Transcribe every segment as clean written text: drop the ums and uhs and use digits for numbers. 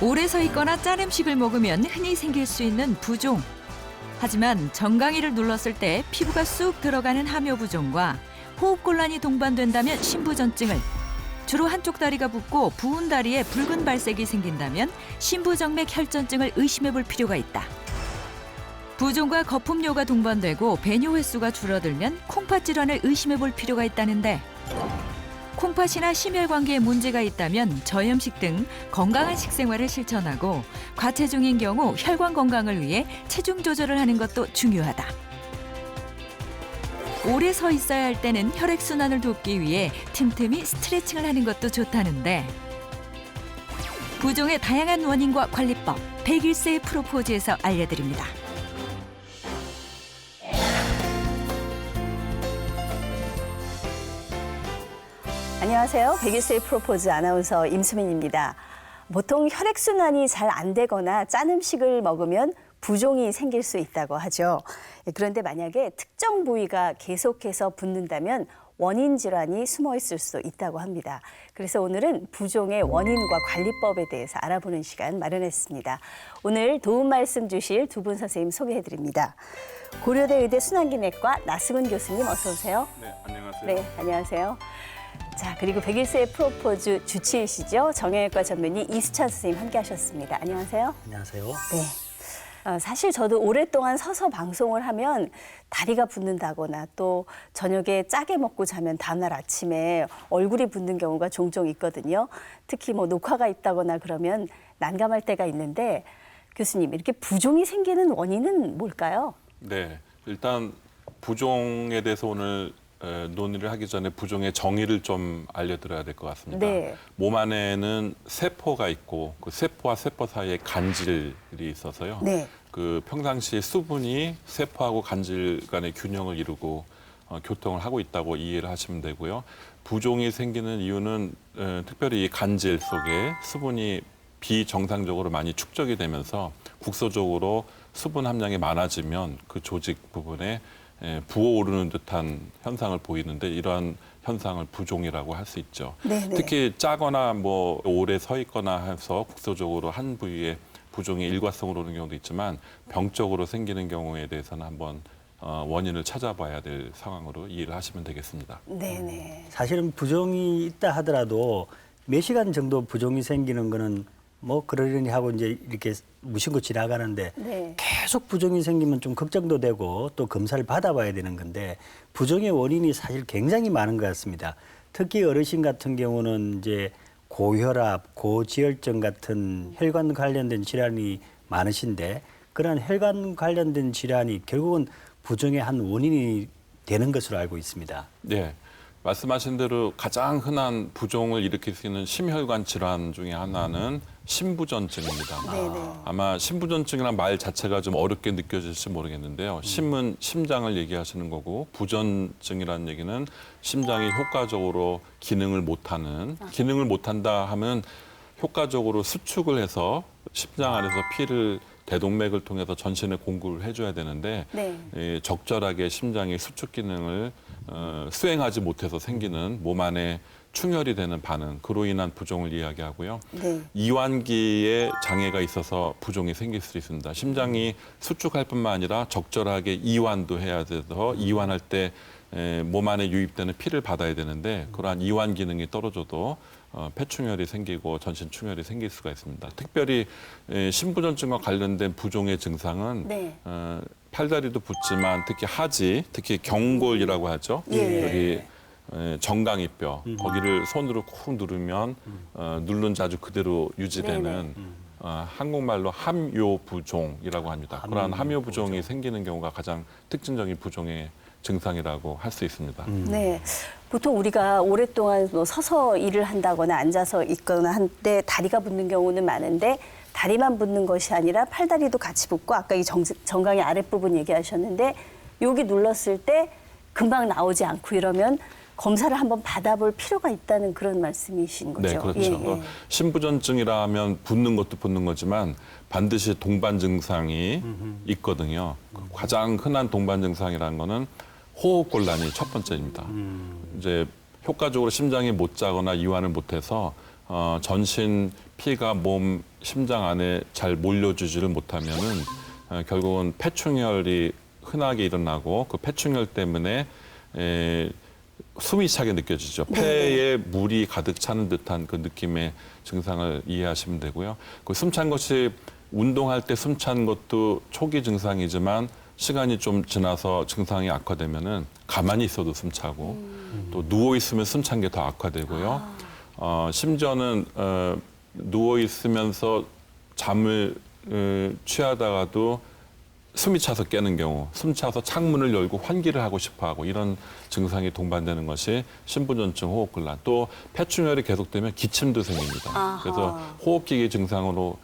오래 서 있거나 짠 음식을 먹으면 흔히 생길 수 있는 부종. 하지만 정강이를 눌렀을 때 피부가 쑥 들어가는 함요부종과 호흡곤란이 동반된다면 신부전증을, 주로 한쪽 다리가 붓고 부은 다리에 붉은 발색이 생긴다면 신부정맥 혈전증을 의심해 볼 필요가 있다. 부종과 거품료가 동반되고 배뇨 횟수가 줄어들면 콩팥 질환을 의심해 볼 필요가 있다는데, 콩팥이나 심혈관계에 문제가 있다면 저염식 등 건강한 식생활을 실천하고 과체중인 경우 혈관 건강을 위해 체중 조절을 하는 것도 중요하다. 오래 서 있어야 할 때는 혈액순환을 돕기 위해 틈틈이 스트레칭을 하는 것도 좋다는데, 부종의 다양한 원인과 관리법 101세의 프로포즈에서 알려드립니다. 안녕하세요. 101세의 프로포즈 아나운서 임수민입니다. 보통 혈액순환이 잘 안 되거나 짠 음식을 먹으면 부종이 생길 수 있다고 하죠. 그런데 만약에 특정 부위가 계속해서 붓는다면 원인 질환이 숨어 있을 수도 있다고 합니다. 그래서 오늘은 부종의 원인과 관리법에 대해서 알아보는 시간 마련했습니다. 오늘 도움 말씀 주실 두 분 선생님 소개해드립니다. 고려대 의대 순환기내과 나승훈 교수님 어서 오세요. 네, 안녕하세요. 네, 안녕하세요. 자, 그리고 101세의 프로포즈 주치의시죠. 정형외과 전문의 이수찬 선생님 함께 하셨습니다. 안녕하세요. 안녕하세요. 네. 사실 저도 오랫동안 서서 방송을 하면 다리가 붓는다거나 또 저녁에 짜게 먹고 자면 다음날 아침에 얼굴이 붓는 경우가 종종 있거든요. 특히 뭐 녹화가 있다거나 그러면 난감할 때가 있는데, 교수님, 이렇게 부종이 생기는 원인은 뭘까요? 네, 일단 부종에 대해서 오늘 논의를 하기 전에 부종의 정의를 좀 알려드려야 될 것 같습니다. 네. 몸 안에는 세포가 있고 그 세포와 세포 사이에 간질이 있어서요. 네. 그 평상시에 수분이 세포하고 간질 간의 균형을 이루고 교통을 하고 있다고 이해를 하시면 되고요. 부종이 생기는 이유는 특별히 이 간질 속에 수분이 비정상적으로 많이 축적이 되면서 국소적으로 수분 함량이 많아지면 그 조직 부분에 부어오르는 듯한 현상을 보이는데, 이러한 현상을 부종이라고 할 수 있죠. 네네. 특히 짜거나 뭐 오래 서 있거나 해서 국소적으로 한 부위에 부종이 일과성으로 오는 경우도 있지만 병적으로 생기는 경우에 대해서는 한번 원인을 찾아봐야 될 상황으로 이해를 하시면 되겠습니다. 네네. 사실은 부종이 있다 하더라도 몇 시간 정도 부종이 생기는 거는 뭐 그러려니 하고 이제 이렇게 무심코 지나가는데, 네. 계속 부종이 생기면 좀 걱정도 되고 또 검사를 받아봐야 되는 건데, 부종의 원인이 사실 굉장히 많은 것 같습니다. 특히 어르신 같은 경우는 이제 고혈압, 고지혈증 같은 혈관 관련된 질환이 많으신데, 그런 혈관 관련된 질환이 결국은 부종의 한 원인이 되는 것으로 알고 있습니다. 네. 말씀하신 대로 가장 흔한 부종을 일으킬 수 있는 심혈관 질환 중에 하나는 심부전증입니다. 네네. 아마 심부전증이라는 말 자체가 좀 어렵게 느껴질지 모르겠는데요. 심은 심장을 얘기하시는 거고, 부전증이라는 얘기는 심장이 효과적으로 기능을 못한다 하면 효과적으로 수축을 해서 심장 안에서 피를 대동맥을 통해서 전신에 공급을 해줘야 되는데, 네. 적절하게 심장이 수축 기능을 수행하지 못해서 생기는 몸 안에 충혈이 되는 반응, 그로 인한 부종을 이야기하고요. 네. 이완기에 장애가 있어서 부종이 생길 수 있습니다. 심장이 수축할 뿐만 아니라 적절하게 이완도 해야 돼서 이완할 때 몸 안에 유입되는 피를 받아야 되는데, 그러한 이완 기능이 떨어져도 폐충혈이 생기고 전신 충혈이 생길 수가 있습니다. 특별히 심부전증과 관련된 부종의 증상은 네. 팔다리도 붓지만 특히 하지, 특히 경골이라고 하죠. 예. 여기 정강이뼈, 거기를 손으로 콕 누르면 누른 자주 그대로 유지되는 한국말로 함요부종이라고 합니다. 그러한 함요부종이 생기는 경우가 가장 특징적인 부종의 증상이라고 할 수 있습니다. 네. 보통 우리가 오랫동안 뭐 서서 일을 한다거나 앉아서 있거나 할 때 다리가 붓는 경우는 많은데, 다리만 붓는 것이 아니라 팔다리도 같이 붓고, 아까 이 정강이 아랫부분 얘기하셨는데, 여기 눌렀을 때 금방 나오지 않고 이러면 검사를 한번 받아볼 필요가 있다는 그런 말씀이신 거죠? 네, 그렇죠. 예. 심부전증이라 하면 붓는 것도 붓는 거지만 반드시 동반 증상이 있거든요. 가장 흔한 동반 증상이라는 거는 호흡곤란이 첫 번째입니다. 이제 효과적으로 심장이 못 자거나 이완을 못해서 전신 피가 몸 심장 안에 잘 몰려주지를 못하면은 결국은 폐충혈이 흔하게 일어나고 그 폐충혈 때문에 숨이 차게 느껴지죠. 폐에 물이 가득 차는 듯한 그 느낌의 증상을 이해하시면 되고요. 그 숨찬 것이 운동할 때 숨찬 것도 초기 증상이지만 시간이 좀 지나서 증상이 악화되면은 가만히 있어도 숨차고 또 누워 있으면 숨찬 게 더 악화되고요. 심지어는 누워 있으면서 잠을 취하다가도 숨이 차서 깨는 경우, 숨 차서 창문을 열고 환기를 하고 싶어하고 이런 증상이 동반되는 것이 심부전증, 호흡곤란. 또 폐충혈이 계속되면 기침도 생깁니다. 그래서 호흡기계 증상으로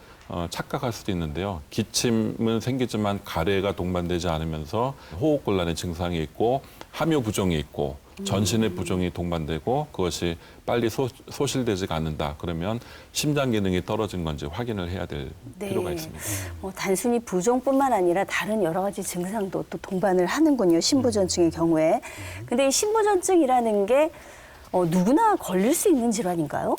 착각할 수도 있는데요. 기침은 생기지만 가래가 동반되지 않으면서 호흡곤란의 증상이 있고 함유 부종이 있고 전신의 부종이 동반되고 그것이 빨리 소실되지가 않는다. 그러면 심장 기능이 떨어진 건지 확인을 해야 될 필요가 있습니다. 단순히 부종뿐만 아니라 다른 여러 가지 증상도 또 동반을 하는군요. 신부전증의 경우에. 근데 이 신부전증이라는 게 누구나 걸릴 수 있는 질환인가요?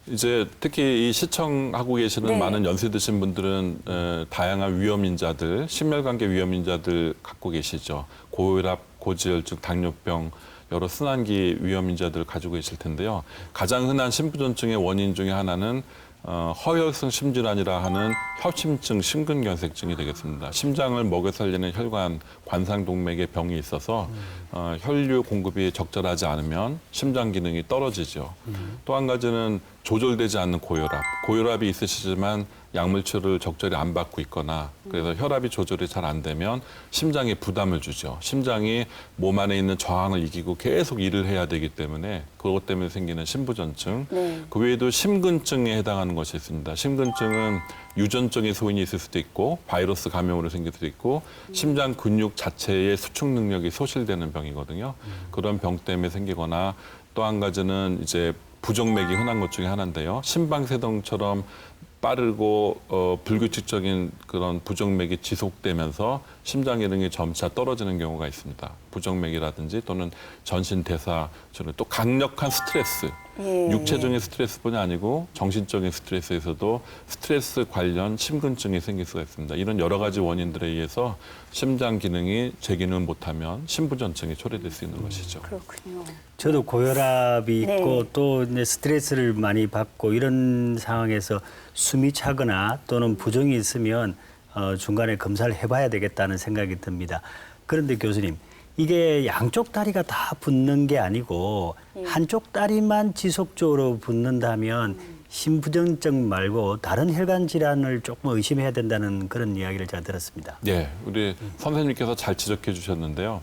이제 특히 이 시청하고 계시는 네. 많은 연세 드신 분들은 다양한 위험인자들, 심혈관계 위험인자들 갖고 계시죠. 고혈압, 고지혈증, 당뇨병, 여러 순환기 위험인자들을 가지고 계실 텐데요. 가장 흔한 심부전증의 원인 중에 하나는 허혈성 심질환이라 하는 협심증, 심근경색증이 되겠습니다. 심장을 먹여 살리는 혈관, 관상동맥에 병이 있어서 혈류 공급이 적절하지 않으면 심장 기능이 떨어지죠. 또 한 가지는 조절되지 않는 고혈압. 고혈압이 있으시지만 약물치료를 적절히 안 받고 있거나 그래서 혈압이 조절이 잘 안 되면 심장에 부담을 주죠. 심장이 몸 안에 있는 저항을 이기고 계속 일을 해야 되기 때문에 그것 때문에 생기는 심부전증. 네. 그 외에도 심근증에 해당하는 것이 있습니다. 심근증은 유전적인 소인이 있을 수도 있고 바이러스 감염으로 생길 수도 있고 심장 근육 자체의 수축 능력이 소실되는 병이거든요. 그런 병 때문에 생기거나 또 한 가지는 이제 부정맥이 흔한 것 중에 하나인데요. 심방세동처럼 빠르고 불규칙적인 그런 부정맥이 지속되면서 심장 기능이 점차 떨어지는 경우가 있습니다. 부정맥이라든지 또는 전신 대사, 또 강력한 스트레스, 예. 육체적인 스트레스뿐이 아니고 정신적인 스트레스에서도 스트레스 관련 심근증이 생길 수가 있습니다. 이런 여러 가지 원인들에 의해서 심장 기능이 재기능을 못하면 심부전증이 초래될 수 있는 것이죠. 그렇군요. 저도 고혈압이 네. 있고 또 이제 스트레스를 많이 받고 이런 상황에서 숨이 차거나 또는 부종이 있으면 중간에 검사를 해봐야 되겠다는 생각이 듭니다. 그런데 교수님, 이게 양쪽 다리가 다 붓는 게 아니고 한쪽 다리만 지속적으로 붓는다면 심부전증 말고 다른 혈관 질환을 조금 의심해야 된다는 그런 이야기를 제가 들었습니다. 네, 우리 선생님께서 잘 지적해 주셨는데요.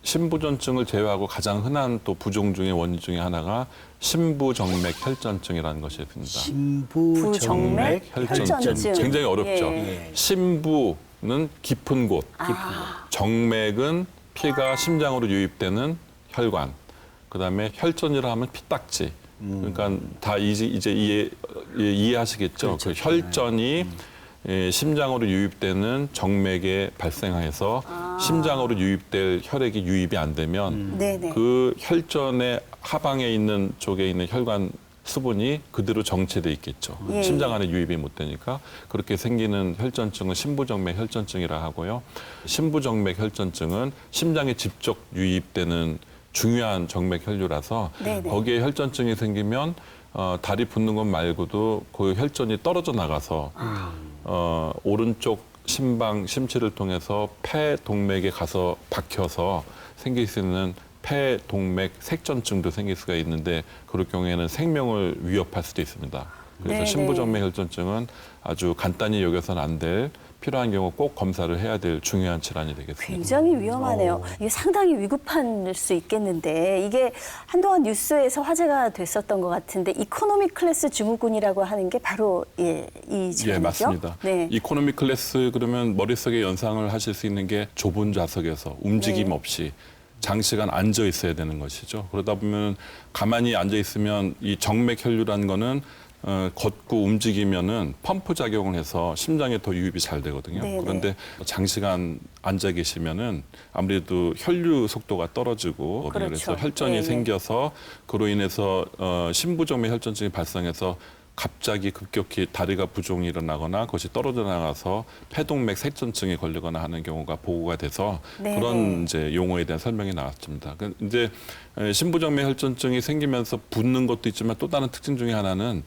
심부전증을 제외하고 가장 흔한 또 부종 중의 원인 중에 하나가 심부정맥 혈전증이라는 것이 있습니다. 심부정맥 혈전증. 굉장히 어렵죠. 예. 심부는 깊은 곳, 정맥은 피가 심장으로 유입되는 혈관, 그다음에 혈전이라 하면 피딱지. 그러니까 다 이제 이해하시겠죠. 그렇죠. 그 혈전이 심장으로 유입되는 정맥에 발생해서 심장으로 유입될 혈액이 유입이 안 되면 네네. 그 혈전의 하방에 있는 쪽에 있는 혈관 수분이 그대로 정체돼 있겠죠. 예. 심장 안에 유입이 못 되니까 그렇게 생기는 혈전증은 심부정맥 혈전증이라 하고요. 심부정맥 혈전증은 심장에 직접 유입되는 중요한 정맥 혈류라서 네네. 거기에 혈전증이 생기면 다리 붓는 것 말고도 그 혈전이 떨어져 나가서 오른쪽 심방 심치를 통해서 폐 동맥에 가서 박혀서 생길 수 있는 폐 동맥 색전증도 생길 수가 있는데 그럴 경우에는 생명을 위협할 수도 있습니다. 그래서 네네. 심부정맥 혈전증은 아주 간단히 여겨서는 안 될 필요한 경우 꼭 검사를 해야 될 중요한 질환이 되겠습니다. 굉장히 위험하네요. 이게 상당히 위급할 수 있겠는데 이게 한동안 뉴스에서 화제가 됐었던 것 같은데 이코노미 클래스 증후군이라고 하는 게 바로 이 질환이죠? 예, 맞습니다. 네. 이코노미 클래스 그러면 머릿속에 연상을 하실 수 있는 게 좁은 좌석에서 움직임 네. 없이 장시간 앉아 있어야 되는 것이죠. 그러다 보면 가만히 앉아 있으면 이 정맥 혈류라는 거는 걷고 움직이면은 펌프 작용을 해서 심장에 더 유입이 잘 되거든요. 네네. 그런데 장시간 앉아 계시면은 아무래도 혈류 속도가 떨어지고 그렇죠. 그래서 혈전이 네네. 생겨서 그로 인해서 심부정맥 혈전증이 발생해서 갑자기 급격히 다리가 부종이 일어나거나 그것이 떨어져 나가서 폐동맥 색전증에 걸리거나 하는 경우가 보고가 돼서 네네. 그런 이제 용어에 대한 설명이 나왔습니다. 이제 심부정맥 혈전증이 생기면서 붓는 것도 있지만 또 다른 특징 중에 하나는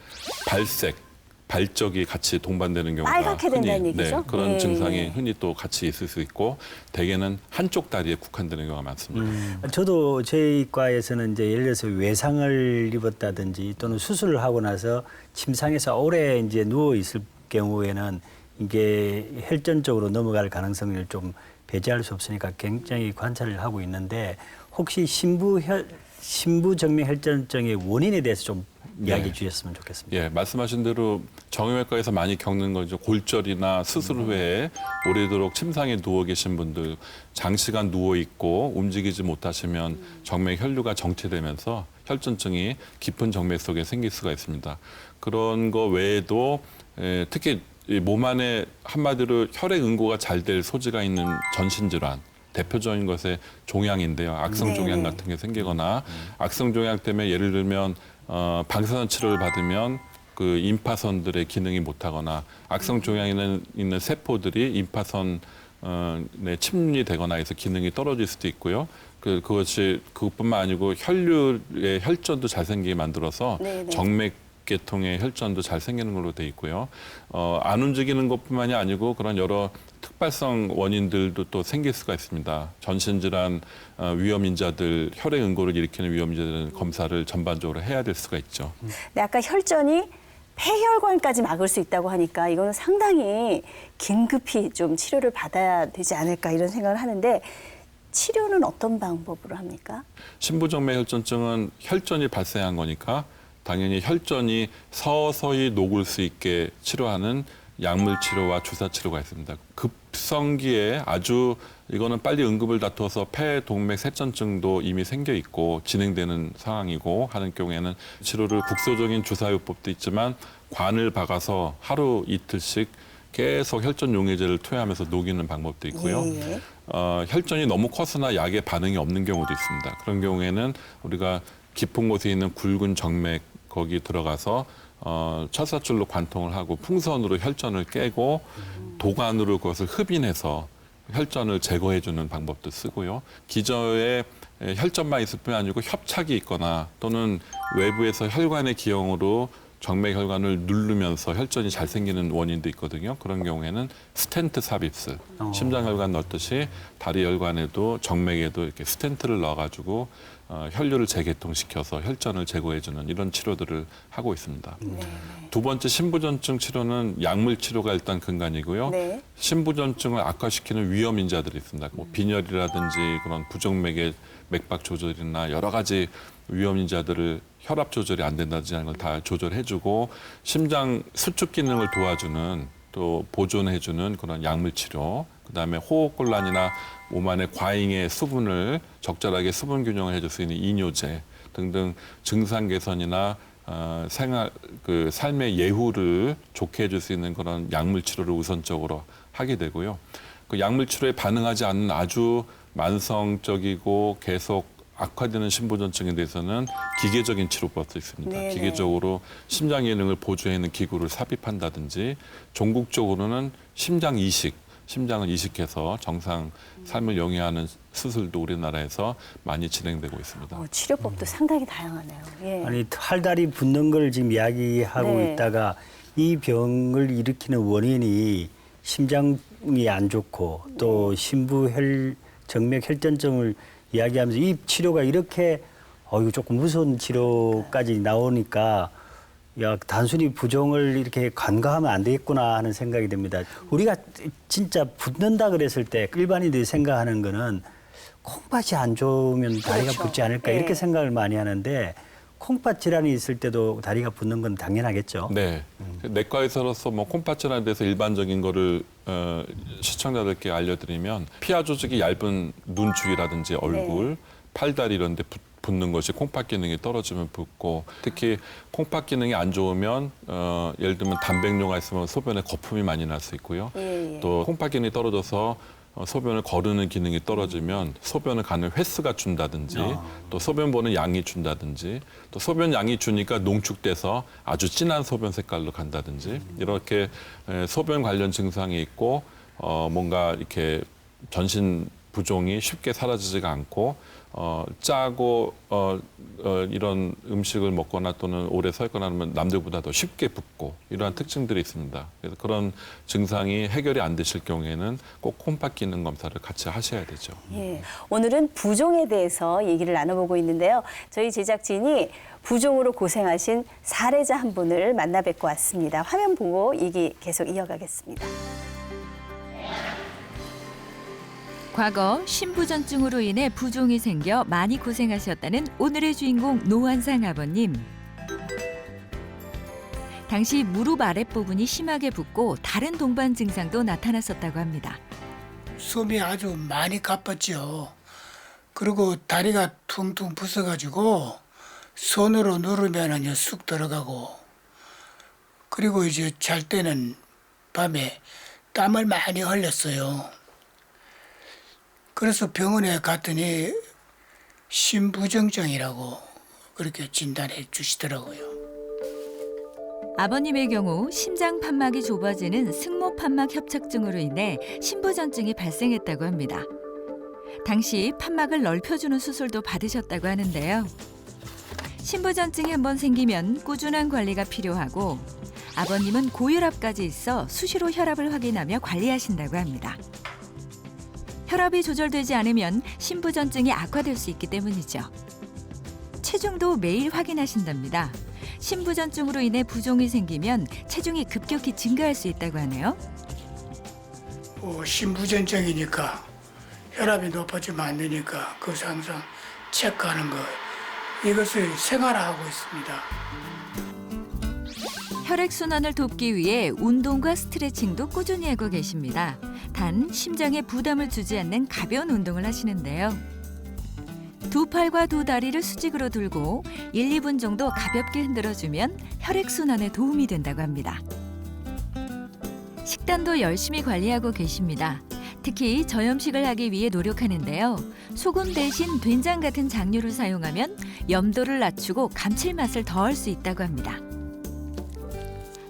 발색, 발적이 같이 동반되는 경우가 빨갛게 된다는 얘기죠? 네, 그런 예, 증상이 예. 흔히 또 같이 있을 수 있고 대개는 한쪽 다리에 국한되는 경우가 많습니다. 저도 저희 과에서는 이제 예를 들어서 외상을 입었다든지 또는 수술을 하고 나서 침상에서 오래 이제 누워 있을 경우에는 이게 혈전 쪽으로 넘어갈 가능성을 좀 배제할 수 없으니까 굉장히 관찰을 하고 있는데 혹시 심부정맥 혈전증의 원인에 대해서 좀 이야기해 주셨으면 좋겠습니다. 예, 말씀하신 대로 정형외과에서 많이 겪는 거죠. 골절이나 수술 후에 오래도록 침상에 누워 계신 분들, 장시간 누워 있고 움직이지 못하시면 정맥 혈류가 정체되면서 혈전증이 깊은 정맥 속에 생길 수가 있습니다. 그런 거 외에도 특히 이 몸 안에 한마디로 혈액 응고가 잘 될 소지가 있는 전신 질환. 대표적인 것에 종양인데요. 악성 종양 네네. 같은 게 생기거나 악성 종양 때문에 예를 들면 방사선 치료를 받으면 그 임파선들의 기능이 못하거나 악성 종양에 있는 세포들이 임파선에 침입이 되거나 해서 기능이 떨어질 수도 있고요. 그것뿐만 아니고 혈류의 혈전도 잘 생기게 만들어서 네네. 정맥 계통의 혈전도 잘 생기는 걸로 돼 있고요. 안 움직이는 것뿐만이 아니고 그런 여러 특발성 원인들도 또 생길 수가 있습니다. 전신질환 위험인자들, 혈액 응고를 일으키는 위험인자들은 검사를 전반적으로 해야 될 수가 있죠. 근데 아까 혈전이 폐혈관까지 막을 수 있다고 하니까 이거는 상당히 긴급히 좀 치료를 받아야 되지 않을까 이런 생각을 하는데 치료는 어떤 방법으로 합니까? 심부정맥 혈전증은 혈전이 발생한 거니까 당연히 혈전이 서서히 녹을 수 있게 치료하는 약물 치료와 주사 치료가 있습니다. 급성기에 아주 이거는 빨리 응급을 다투어서 폐동맥 색전증도 이미 생겨 있고 진행되는 상황이고 하는 경우에는 치료를 국소적인 주사요법도 있지만 관을 박아서 하루 이틀씩 계속 혈전 용해제를 투여하면서 녹이는 방법도 있고요. 예. 혈전이 너무 커서나 약에 반응이 없는 경우도 있습니다. 그런 경우에는 우리가 깊은 곳에 있는 굵은 정맥 거기 들어가서 철사줄로 관통을 하고 풍선으로 혈전을 깨고 도관으로 그것을 흡인해서 혈전을 제거해주는 방법도 쓰고요. 기저에 혈전만 있을 뿐 아니고 협착이 있거나 또는 외부에서 혈관의 기형으로 정맥 혈관을 누르면서 혈전이 잘 생기는 원인도 있거든요. 그런 경우에는 스텐트 삽입술, 심장 혈관 넣듯이 다리 혈관에도 정맥에도 이렇게 스텐트를 넣어가지고 혈류를 재개통시켜서 혈전을 제거해주는 이런 치료들을 하고 있습니다. 두 번째 심부전증 치료는 약물 치료가 일단 근간이고요. 네. 심부전증을 악화시키는 위험인자들이 있습니다. 뭐 빈혈이라든지 그런 부정맥의 맥박 조절이나 여러 가지 위험인자들을 혈압 조절이 안 된다든지 하는 걸 다 조절해주고 심장 수축 기능을 도와주는 또 보존해주는 그런 약물 치료, 그다음에 호흡곤란이나 몸 안에 과잉의 수분을 적절하게 수분 균형을 해줄 수 있는 이뇨제 등등 증상 개선이나 생활 삶의 예후를 좋게 해줄 수 있는 그런 약물 치료를 우선적으로 하게 되고요. 그 약물 치료에 반응하지 않는 아주 만성적이고 계속 악화되는 심부전증에 대해서는 기계적인 치료법도 있습니다. 네네. 기계적으로 심장 기능을 보조하는 기구를 삽입한다든지 종국적으로는 심장 이식, 심장을 이식해서 정상 삶을 영위하는 수술도 우리나라에서 많이 진행되고 있습니다. 치료법도 상당히 다양하네요. 예. 아니 팔다리 붓는 걸 지금 이야기하고 네. 있다가 이 병을 일으키는 원인이 심장이 안 좋고 또 정맥 혈전증을 이야기하면서 이 치료가 이렇게 이거 조금 무서운 치료까지 나오니까 야 단순히 부종을 이렇게 간과하면 안 되겠구나 하는 생각이 듭니다. 우리가 진짜 붓는다 그랬을 때 일반인들이 생각하는 거는 콩팥이 안 좋으면 다리가 그렇죠. 붓지 않을까 네. 이렇게 생각을 많이 하는데 콩팥 질환이 있을 때도 다리가 붓는 건 당연하겠죠. 네. 내과에서로서 뭐 콩팥 질환에 대해서 일반적인 거를 시청자들께 알려드리면 피하 조직이 얇은 눈 주위라든지 얼굴, 팔다리 이런 데 붓는 것이 콩팥 기능이 떨어지면 붓고 특히 콩팥 기능이 안 좋으면 예를 들면 단백뇨가 있으면 소변에 거품이 많이 날 수 있고요. 예. 또 콩팥 기능이 떨어져서 소변을 거르는 기능이 떨어지면 소변을 가는 횟수가 준다든지 또 소변 보는 양이 준다든지 또 소변 양이 주니까 농축돼서 아주 진한 소변 색깔로 간다든지 이렇게 소변 관련 증상이 있고 뭔가 이렇게 전신 부종이 쉽게 사라지지가 않고 짜고 이런 음식을 먹거나 또는 오래 서 있거나 하면 남들보다 더 쉽게 붓고 이러한 특징들이 있습니다. 그래서 그런 증상이 해결이 안 되실 경우에는 꼭 콩팥 기능 검사를 같이 하셔야 되죠. 예. 오늘은 부종에 대해서 얘기를 나눠보고 있는데요. 저희 제작진이 부종으로 고생하신 사례자 한 분을 만나 뵙고 왔습니다. 화면 보고 얘기 계속 이어가겠습니다. 과거 신부전증으로 인해 부종이 생겨 많이 고생하셨다는 오늘의 주인공 노환상 아버님. 당시 무릎 아랫부분이 심하게 붓고 다른 동반 증상도 나타났었다고 합니다. 숨이 아주 많이 가빴죠. 그리고 다리가 퉁퉁 부어가지고 손으로 누르면 쑥 들어가고, 그리고 이제 잘 때는 밤에 땀을 많이 흘렸어요. 그래서 병원에 갔더니 신부전증이라고 그렇게 진단해 주시더라고요. 아버님의 경우 심장 판막이 좁아지는 승모 판막 협착증으로 인해 신부전증이 발생했다고 합니다. 당시 판막을 넓혀주는 수술도 받으셨다고 하는데요. 신부전증이 한번 생기면 꾸준한 관리가 필요하고 아버님은 고혈압까지 있어 수시로 혈압을 확인하며 관리하신다고 합니다. 혈압이 조절되지 않으면 신부전증이 악화될 수 있기 때문이죠. 체중도 매일 확인하신답니다. 신부전증으로 인해 부종이 생기면 체중이 급격히 증가할 수 있다고 하네요. 신부전증이니까 혈압이 높아지면 안 되니까 그것을 항상 체크하는 거, 이것을 생활화하고 있습니다. 혈액순환을 돕기 위해 운동과 스트레칭도 꾸준히 하고 계십니다. 단 심장에 부담을 주지 않는 가벼운 운동을 하시는데요. 두 팔과 두 다리를 수직으로 들고 1, 2분 정도 가볍게 흔들어주면 혈액순환에 도움이 된다고 합니다. 식단도 열심히 관리하고 계십니다. 특히 저염식을 하기 위해 노력하는데요. 소금 대신 된장 같은 장류를 사용하면 염도를 낮추고 감칠맛을 더할 수 있다고 합니다.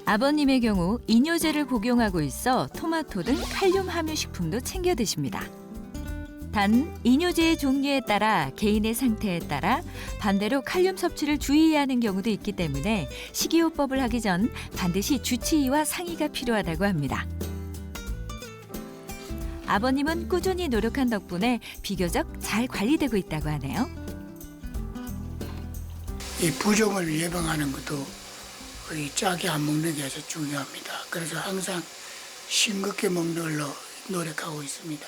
아버님의 경우 이뇨제를 복용하고 있어 토마토 등 칼륨 함유 식품도 챙겨 드십니다. 단 이뇨제의 종류에 따라 개인의 상태에 따라 반대로 칼륨 섭취를 주의해야 하는 경우도 있기 때문에 식이요법을 하기 전 반드시 주치의와 상의가 필요하다고 합니다. 아버님은 꾸준히 노력한 덕분에 비교적 잘 관리되고 있다고 하네요. 이 부종을 예방하는 것도 거의 짜게 안 먹는 게 아주 중요합니다. 그래서 항상 싱겁게 먹는 걸로 노력하고 있습니다.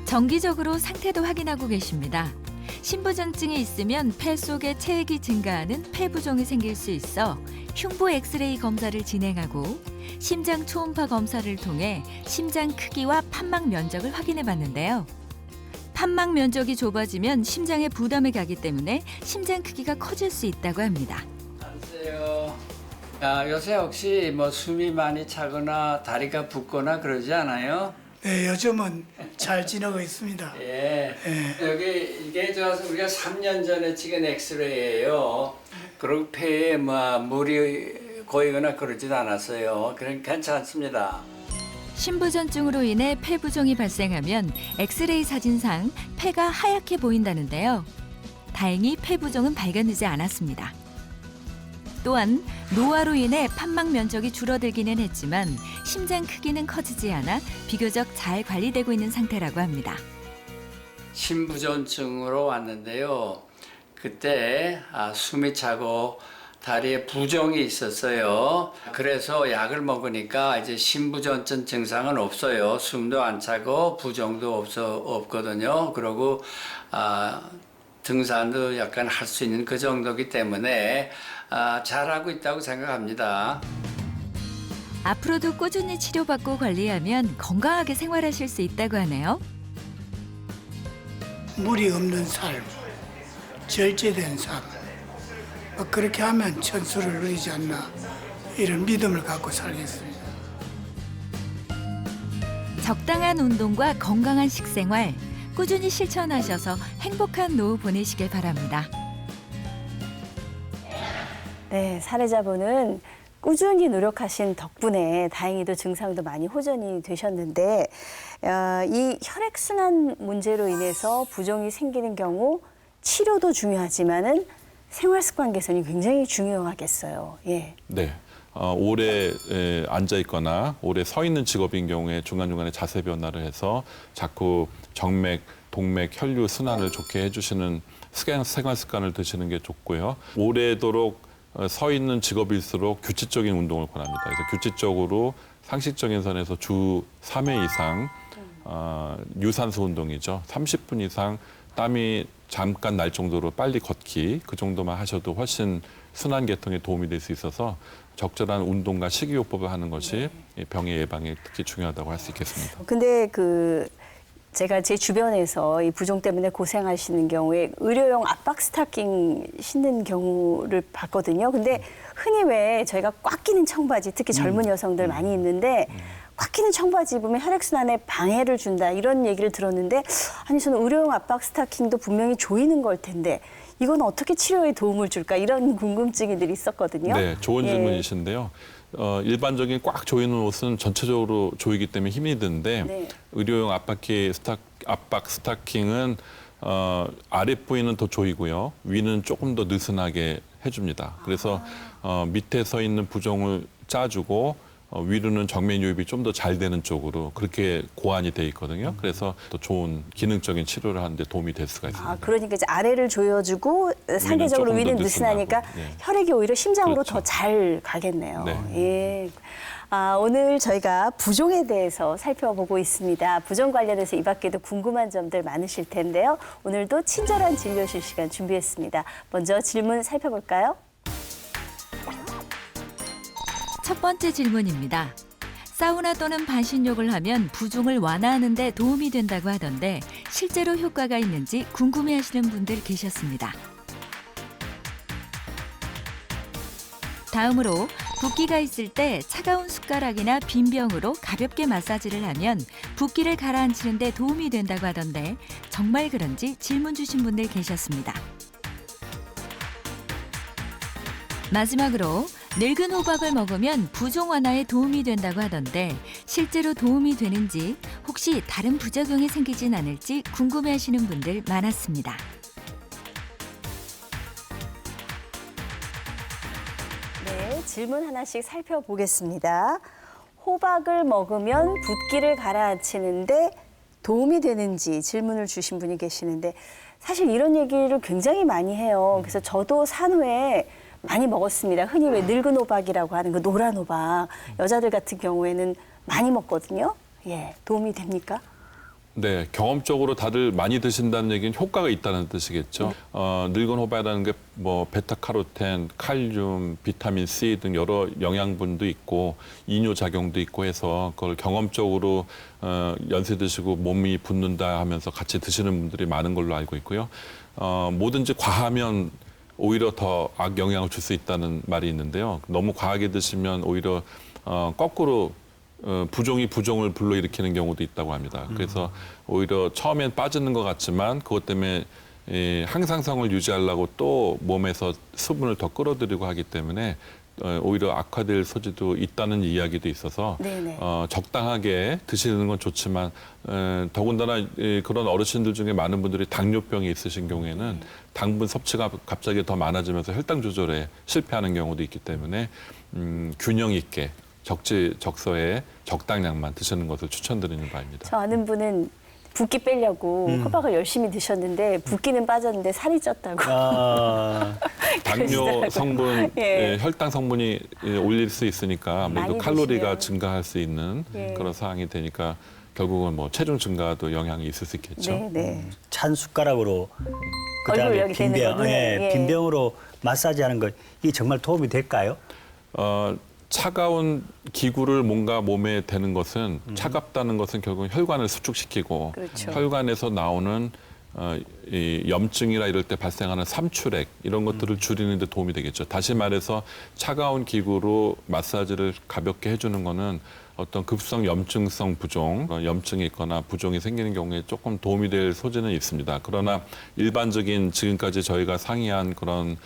정기적으로 상태도 확인하고 계십니다. 신부전증이 있으면 폐 속에 체액이 증가하는 폐부종이 생길 수 있어 흉부 엑스레이 검사를 진행하고 심장 초음파 검사를 통해 심장 크기와 판막 면적을 확인해 봤는데요. 판막 면적이 좁아지면 심장에 부담이 가기 때문에 심장 크기가 커질 수 있다고 합니다. 안녕하세요. 요새 혹시 숨이 많이 차거나 다리가 붓거나 그러지 않아요? 네, 요즘은 잘 지내고 있습니다. 예. 예. 여기 이게 우리가 3년 전에 찍은 엑스레이예요. 그리고 폐에 물이 고이거나 그러지도 않았어요. 그럼 괜찮습니다. 신부전증으로 인해 폐부종이 발생하면 엑스레이 사진상 폐가 하얗게 보인다는데요. 다행히 폐부종은 발견되지 않았습니다. 또한 노화로 인해 판막 면적이 줄어들기는 했지만 심장 크기는 커지지 않아 비교적 잘 관리되고 있는 상태라고 합니다. 신부전증으로 왔는데요. 그때 숨이 차고 다리에 부종이 있었어요. 그래서 약을 먹으니까 이제 신부전증 증상은 없어요. 숨도 안 차고 부종도 없거든요. 그리고 등산도 약간 할 수 있는 그 정도이기 때문에 잘하고 있다고 생각합니다. 앞으로도 꾸준히 치료받고 관리하면 건강하게 생활하실 수 있다고 하네요. 물이 없는 삶, 절제된 삶, 그렇게 하면 천수를 누리지 않나 이런 믿음을 갖고 살겠습니다. 적당한 운동과 건강한 식생활 꾸준히 실천하셔서 행복한 노후 보내시길 바랍니다. 네, 사례자분은 꾸준히 노력하신 덕분에 다행히도 증상도 많이 호전이 되셨는데 이 혈액순환 문제로 인해서 부종이 생기는 경우 치료도 중요하지만은 생활습관 개선이 굉장히 중요하겠어요. 예. 네. 오래 앉아 있거나 오래 서 있는 직업인 경우에 중간중간에 자세 변화를 해서 자꾸 정맥, 동맥, 혈류 순환을 좋게 해주시는 생활 습관을 드시는 게 좋고요. 오래도록 서 있는 직업일수록 규칙적인 운동을 권합니다. 그래서 규칙적으로 상식적인 선에서 주 3회 이상 유산소 운동이죠. 30분 이상 땀이 잠깐 날 정도로 빨리 걷기 그 정도만 하셔도 훨씬 순환 계통에 도움이 될 수 있어서 적절한 운동과 식이요법을 하는 것이 병의 예방에 특히 중요하다고 할 수 있겠습니다. 근데 제가 제 주변에서 이 부종 때문에 고생하시는 경우에 의료용 압박 스타킹 신는 경우를 봤거든요. 근데 흔히 왜 저희가 꽉 끼는 청바지, 특히 젊은 여성들 많이 입는데 꽉 끼는 청바지 입으면 혈액순환에 방해를 준다 이런 얘기를 들었는데 아니 저는 의료용 압박 스타킹도 분명히 조이는 걸 텐데 이건 어떻게 치료에 도움을 줄까 이런 궁금증이 늘 있었거든요. 네, 좋은 예. 질문이신데요. 일반적인 꽉 조이는 옷은 전체적으로 조이기 때문에 힘이 드는데 네. 의료용 압박 스타킹은 아랫 부위는 더 조이고요. 위는 조금 더 느슨하게 해줍니다. 그래서 밑에 서 있는 부종을 짜주고 위로는 정면 유입이 좀 더 잘 되는 쪽으로 그렇게 고안이 돼 있거든요. 그래서 또 좋은 기능적인 치료를 하는데 도움이 될 수가 있습니다. 그러니까 이제 아래를 조여주고 상대적으로 조금 더 위는 느슨하니까 느슨하고, 예. 혈액이 오히려 심장으로 그렇죠. 더 잘 가겠네요. 네. 예. 오늘 저희가 부종에 대해서 살펴보고 있습니다. 부종 관련해서 이 밖에도 궁금한 점들 많으실 텐데요. 오늘도 친절한 진료실 시간 준비했습니다. 먼저 질문 살펴볼까요? 첫 번째 질문입니다. 사우나 또는 반신욕을 하면 부종을 완화하는 데 도움이 된다고 하던데 실제로 효과가 있는지 궁금해하시는 분들 계셨습니다. 다음으로 붓기가 있을 때 차가운 숟가락이나 빈병으로 가볍게 마사지를 하면 붓기를 가라앉히는 데 도움이 된다고 하던데 정말 그런지 질문 주신 분들 계셨습니다. 마지막으로 늙은 호박을 먹으면 부종 완화에 도움이 된다고 하던데 실제로 도움이 되는지 혹시 다른 부작용이 생기진 않을지 궁금해하시는 분들 많았습니다. 네, 질문 하나씩 살펴보겠습니다. 호박을 먹으면 붓기를 가라앉히는데 도움이 되는지 질문을 주신 분이 계시는데 사실 이런 얘기를 굉장히 많이 해요. 그래서 저도 산후에 많이 먹었습니다. 흔히 왜 늙은 호박이라고 하는 그 노란 호박. 여자들 같은 경우에는 많이 먹거든요. 예, 도움이 됩니까? 네, 경험적으로 다들 많이 드신다는 얘기는 효과가 있다는 뜻이겠죠. 늙은 호박이라는 게 뭐 베타카로텐, 칼륨, 비타민 C 등 여러 영양분도 있고 이뇨 작용도 있고 해서 그걸 경험적으로 연세 드시고 몸이 붓는다 하면서 같이 드시는 분들이 많은 걸로 알고 있고요. 뭐든지 과하면 오히려 더 악영향을 줄 수 있다는 말이 있는데요. 너무 과하게 드시면 오히려 거꾸로 부종이 부종을 불러일으키는 경우도 있다고 합니다. 그래서 오히려 처음엔 빠지는 것 같지만 그것 때문에 항상성을 유지하려고 또 몸에서 수분을 더 끌어들이고 하기 때문에 오히려 악화될 소지도 있다는 이야기도 있어서 적당하게 드시는 건 좋지만 더군다나 그런 어르신들 중에 많은 분들이 당뇨병이 있으신 경우에는 당분 섭취가 갑자기 더 많아지면서 혈당 조절에 실패하는 경우도 있기 때문에 균형 있게 적소에 적당량만 드시는 것을 추천드리는 바입니다. 저 아는 분은 붓기 빼려고 호박을 열심히 드셨는데 붓기는 빠졌는데 살이 쪘다고. 당뇨 성분, 예. 혈당 성분이 올릴 수 있으니까 아무래도 많이 칼로리가 드시면. 증가할 수 있는 예. 그런 상황이 되니까 결국은 뭐 체중 증가도 영향이 있을 수 있겠죠. 네, 네. 찬 숟가락으로 얼굴 그다음에 여기 대는 빈병, 거는, 예. 빈병으로 마사지하는 거 이게 정말 도움이 될까요? 차가운 기구를 뭔가 몸에 대는 것은 차갑다는 것은 결국 혈관을 수축시키고 그렇죠. 혈관에서 나오는 이 염증이라 이럴 때 발생하는 삼출액 이런 것들을 줄이는 데 도움이 되겠죠. 다시 말해서 차가운 기구로 마사지를 가볍게 해주는 거는 어떤 급성 염증성 부종, 염증이 있거나 부종이 생기는 경우에 조금 도움이 될 소지는 있습니다. 그러나 일반적인 지금까지 저희가 상의한 그런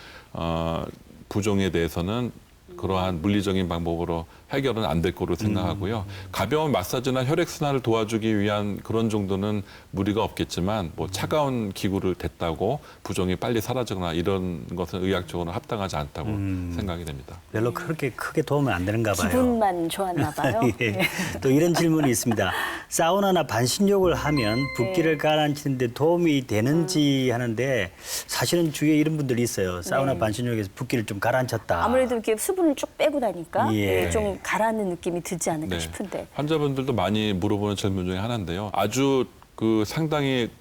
부종에 대해서는 그러한 물리적인 방법으로 해결은 안 될 거로 생각하고요. 가벼운 마사지나 혈액순환을 도와주기 위한 그런 정도는 무리가 없겠지만 뭐 차가운 기구를 댔다고 부종이 빨리 사라지거나 이런 것은 의학적으로 합당하지 않다고 생각이 됩니다. 별로 그렇게 크게 도움은 안 되는가 봐요. 기분만 좋았나 봐요. 예. 네. 또 이런 질문이 있습니다. 사우나나 반신욕을 하면 붓기를 가라앉히는데 도움이 되는지 하는데 사실은 주위에 이런 분들이 있어요. 사우나 네. 반신욕에서 붓기를 좀 가라앉혔다. 아무래도 이렇게 수분을 쭉 빼고 나니까 예. 좀 가라앉는 느낌이 들지 않을까 네. 싶은데. 환자분들도 많이 물어보는 질문 중에 하나인데요. 아주 그 상당히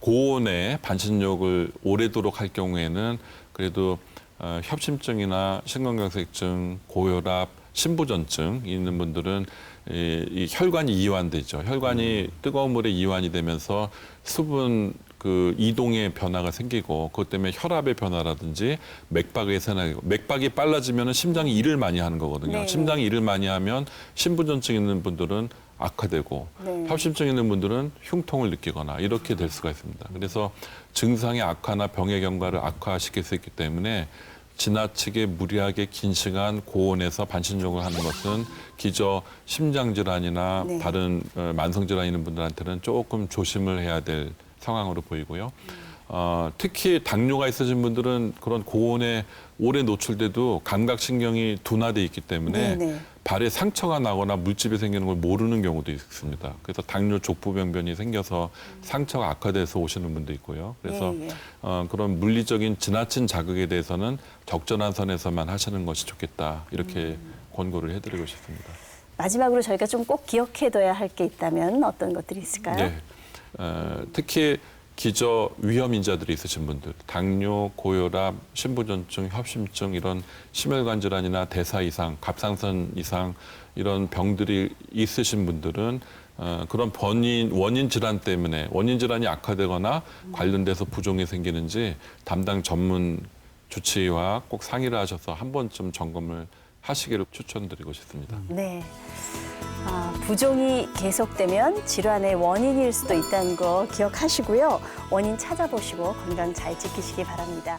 고온의 반신욕을 오래도록 할 경우에는 그래도 협심증이나 심근경색증, 고혈압, 신부전증 있는 분들은 이 혈관이 이완되죠. 혈관이 뜨거운 물에 이완이 되면서 수분 그 이동의 변화가 생기고 그것 때문에 혈압의 변화라든지 맥박의 변화가 맥박이 빨라지면 심장이 일을 많이 하는 거거든요. 네. 심장이 일을 많이 하면 신부전증 있는 분들은 악화되고 네. 협심증 있는 분들은 흉통을 느끼거나 이렇게 될 수가 있습니다. 그래서 증상의 악화나 병의 경과를 악화시킬 수 있기 때문에 지나치게 무리하게 긴 시간 고온에서 반신욕을 하는 것은 기저 심장질환이나 네. 다른 만성질환 있는 분들한테는 조금 조심을 해야 될 상황으로 보이고요. 특히 당뇨가 있으신 분들은 그런 고온에 오래 노출돼도 감각신경이 둔화돼 있기 때문에 네네. 발에 상처가 나거나 물집이 생기는 걸 모르는 경우도 있습니다. 그래서 당뇨 족부병변이 생겨서 상처가 악화돼서 오시는 분도 있고요. 그래서 예, 예. 그런 물리적인 지나친 자극에 대해서는 적절한 선에서만 하시는 것이 좋겠다. 이렇게 권고를 해드리고 싶습니다. 마지막으로 저희가 좀 꼭 기억해둬야 할 게 있다면 어떤 것들이 있을까요? 네. 특히 기저 위험 인자들이 있으신 분들, 당뇨, 고혈압, 신부전증, 협심증 이런 심혈관 질환이나 대사 이상, 갑상선 이상 이런 병들이 있으신 분들은 그런 원인 질환 때문에 원인 질환이 악화되거나 관련돼서 부종이 생기는지 담당 전문 주치의와 꼭 상의를 하셔서 한 번쯤 점검을 하시기를 추천드리고 싶습니다. 네. 부종이 계속되면 질환의 원인일 수도 있다는 거 기억하시고요. 원인 찾아보시고 건강 잘 지키시기 바랍니다.